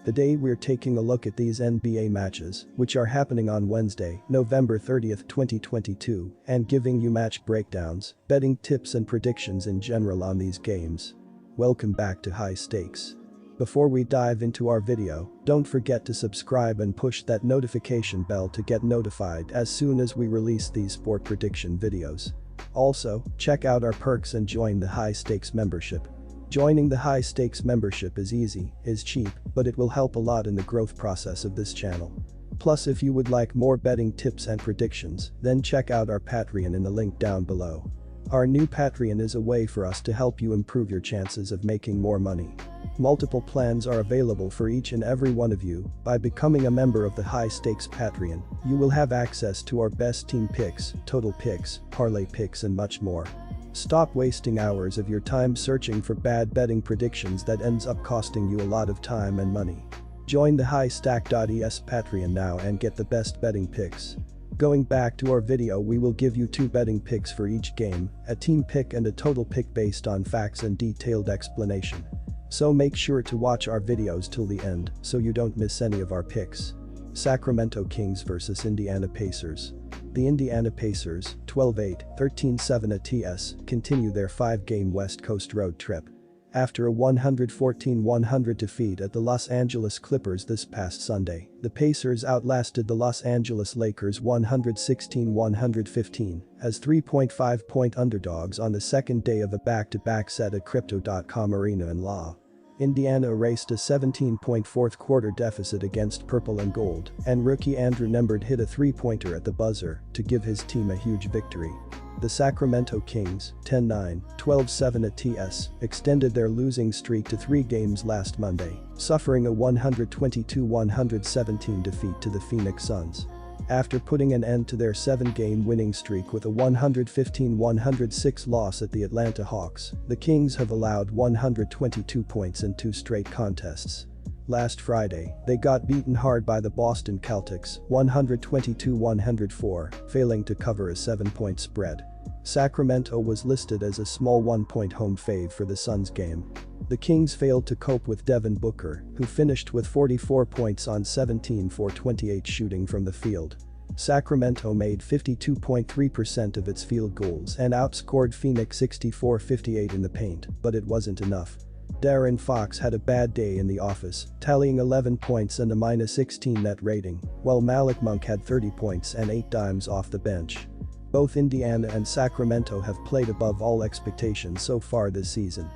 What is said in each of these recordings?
Today we're taking a look at these NBA matches, which are happening on Wednesday, November 30th, 2022, and giving you match breakdowns, betting tips and predictions in general on these games. Welcome back to High Stakes. Before we dive into our video, don't forget to subscribe and push that notification bell to get notified as soon as we release these sport prediction videos. Also, check out our perks and join the High Stakes membership. Joining the High Stakes membership is easy, is cheap, but it will help a lot in the growth process of this channel. Plus, if you would like more betting tips and predictions, then check out our Patreon in the link down below. Our new Patreon is a way for us to help you improve your chances of making more money. Multiple plans are available for each and every one of you. By becoming a member of the High Stakes Patreon, you will have access to our best team picks, total picks, parlay picks and much more. Stop wasting hours of your time searching for bad betting predictions that ends up costing you a lot of time and money. Join the highstack.es Patreon now and get the best betting picks. Going back to our video, we will give you 2 betting picks for each game, a team pick and a total pick based on facts and detailed explanation. So make sure to watch our videos till the end so you don't miss any of our picks. Sacramento Kings vs Indiana Pacers. The Indiana Pacers, 12-8, 13-7 ATS, continue their 5-game West Coast road trip. After a 114-100 defeat at the Los Angeles Clippers this past Sunday, the Pacers outlasted the Los Angeles Lakers 116-115 as 3.5-point underdogs on the second day of a back-to-back set at Crypto.com Arena in La. Indiana erased a 17-point fourth-quarter deficit against Purple and Gold, and rookie Andrew Nembhard hit a three-pointer at the buzzer to give his team a huge victory. The Sacramento Kings, 10-9, 12-7 ATS, extended their losing streak to 3 games last Monday, suffering a 122-117 defeat to the Phoenix Suns. After putting an end to their 7-game winning streak with a 115-106 loss at the Atlanta Hawks, the Kings have allowed 122 points in 2 straight contests. Last Friday, they got beaten hard by the Boston Celtics, 122-104, failing to cover a 7-point spread. Sacramento was listed as a small 1-point home fave for the Suns game. The Kings failed to cope with Devin Booker, who finished with 44 points on 17 for 28 shooting from the field. Sacramento made 52.3% of its field goals and outscored Phoenix 64-58 in the paint, but it wasn't enough. De'Aaron Fox had a bad day in the office, tallying 11 points and a -16 net rating, while Malik Monk had 30 points and 8 dimes off the bench. Both Indiana and Sacramento have played above all expectations so far this season.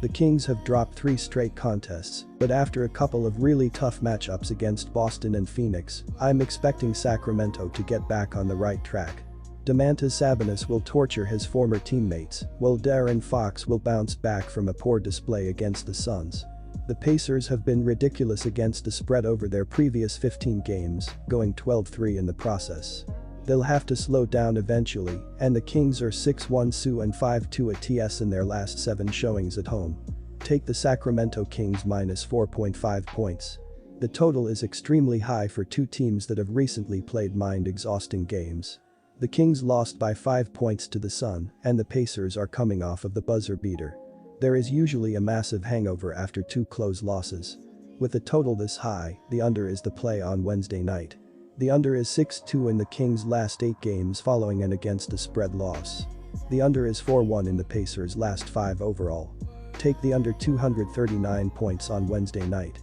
The Kings have dropped 3 straight contests, but after a couple of really tough matchups against Boston and Phoenix, I'm expecting Sacramento to get back on the right track. Domantas Sabonis will torture his former teammates, while De'Aaron Fox will bounce back from a poor display against the Suns. The Pacers have been ridiculous against the spread over their previous 15 games, going 12-3 in the process. They'll have to slow down eventually, and the Kings are 6-1 and 5-2 ATS in their last 7 showings at home. Take the Sacramento Kings -4.5 points. The total is extremely high for 2 teams that have recently played mind-exhausting games. The Kings lost by 5 points to the Sun, and the Pacers are coming off of the buzzer beater. There is usually a massive hangover after 2 close losses. With a total this high, the under is the play on Wednesday night. The under is 6-2 in the Kings' last 8 games following an against-the-spread loss. The under is 4-1 in the Pacers' last 5 overall. Take the under 239 points on Wednesday night.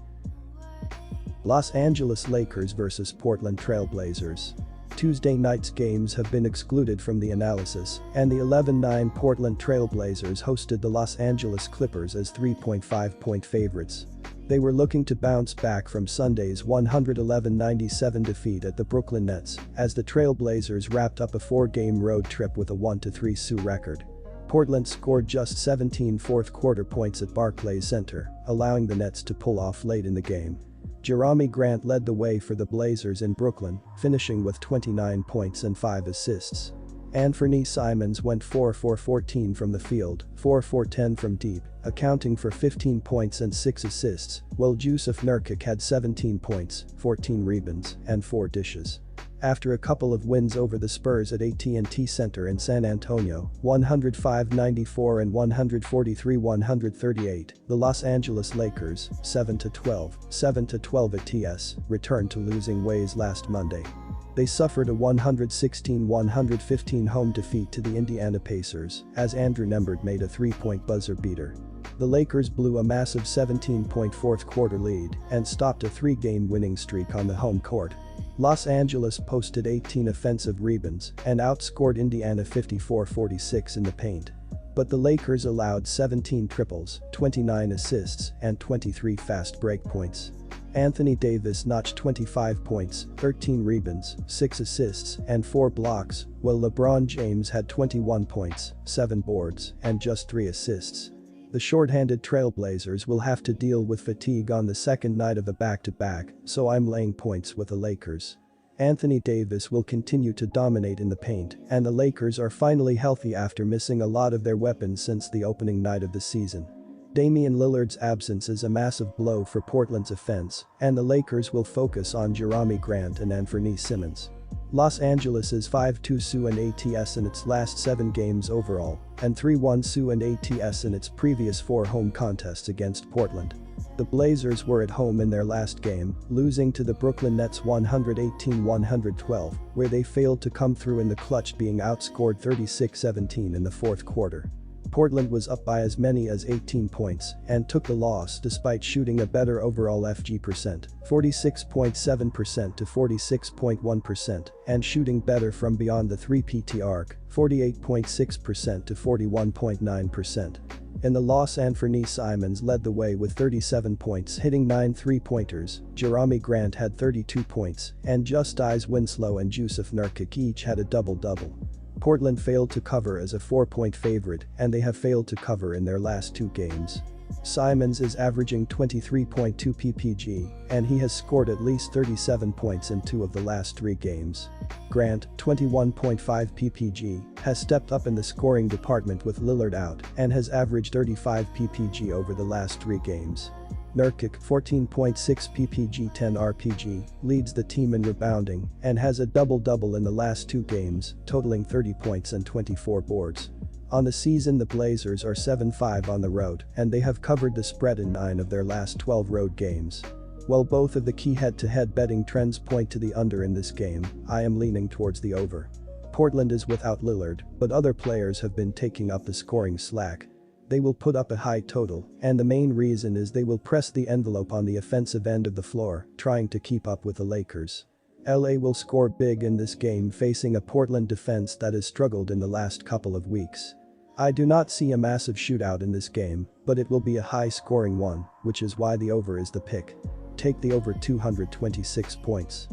Los Angeles Lakers vs Portland Trail Blazers. Tuesday night's games have been excluded from the analysis, and the 11-9 Portland Trail Blazers hosted the Los Angeles Clippers as 3.5-point favorites. They were looking to bounce back from Sunday's 111-97 defeat at the Brooklyn Nets, as the Trail Blazers wrapped up a 4-game road trip with a 1-3 record. Portland scored just 17 fourth-quarter points at Barclays Center, allowing the Nets to pull off late in the game. Jerami Grant led the way for the Blazers in Brooklyn, finishing with 29 points and 5 assists. Anfernee Simons went 4 for 14 from the field, 4 for 10 from deep, accounting for 15 points and 6 assists, while Jusuf Nurkic had 17 points, 14 rebounds, and 4 dishes. After a couple of wins over the Spurs at AT&T Center in San Antonio, 105-94 and 143-138, the Los Angeles Lakers, 7-12 at TS, returned to losing ways last Monday. They suffered a 116-115 home defeat to the Indiana Pacers as Andrew Nembhard made a three-point buzzer beater. The Lakers blew a massive 17-point fourth-quarter lead and stopped a three-game winning streak on the home court. Los Angeles posted 18 offensive rebounds and outscored Indiana 54-46 in the paint. But the Lakers allowed 17 triples, 29 assists, and 23 fast break points. Anthony Davis notched 25 points, 13 rebounds, 6 assists, and 4 blocks, while LeBron James had 21 points, 7 boards, and just 3 assists. The short-handed Trailblazers will have to deal with fatigue on the second night of a back-to-back, so I'm laying points with the Lakers. Anthony Davis will continue to dominate in the paint, and the Lakers are finally healthy after missing a lot of their weapons since the opening night of the season. Damian Lillard's absence is a massive blow for Portland's offense, and the Lakers will focus on Jerami Grant and Anthony Simmons. Los Angeles is 5-2 and ATS in its last 7 games overall, and 3-1 and ATS in its previous 4 home contests against Portland. The Blazers were at home in their last game, losing to the Brooklyn Nets 118-112, where they failed to come through in the clutch, being outscored 36-17 in the fourth quarter. Portland was up by as many as 18 points and took the loss despite shooting a better overall FG percent, 46.7% to 46.1%, and shooting better from beyond the 3PT arc, 48.6% to 41.9%. In the loss, Anthony Simons led the way with 37 points, hitting 9 three-pointers. Jerami Grant had 32 points, and Justice Winslow and Jusuf Nurkic each had a double-double. Portland failed to cover as a 4-point favorite, and they have failed to cover in their last 2 games. Simons is averaging 23.2 ppg, and he has scored at least 37 points in 2 of the last 3 games. Grant, 21.5 ppg, has stepped up in the scoring department with Lillard out and has averaged 35 ppg over the last 3 games. Nurkic, 14.6 ppg 10 rpg, leads the team in rebounding and has a double-double in the last 2 games, totaling 30 points and 24 boards. On the season, the Blazers are 7-5 on the road, and they have covered the spread in 9 of their last 12 road games. While both of the key head-to-head betting trends point to the under in this game, I am leaning towards the over. Portland is without Lillard, but other players have been taking up the scoring slack. They will put up a high total, and the main reason is they will press the envelope on the offensive end of the floor, trying to keep up with the Lakers. LA will score big in this game, facing a Portland defense that has struggled in the last couple of weeks. I do not see a massive shootout in this game, but it will be a high-scoring one, which is why the over is the pick. Take the over 226 points.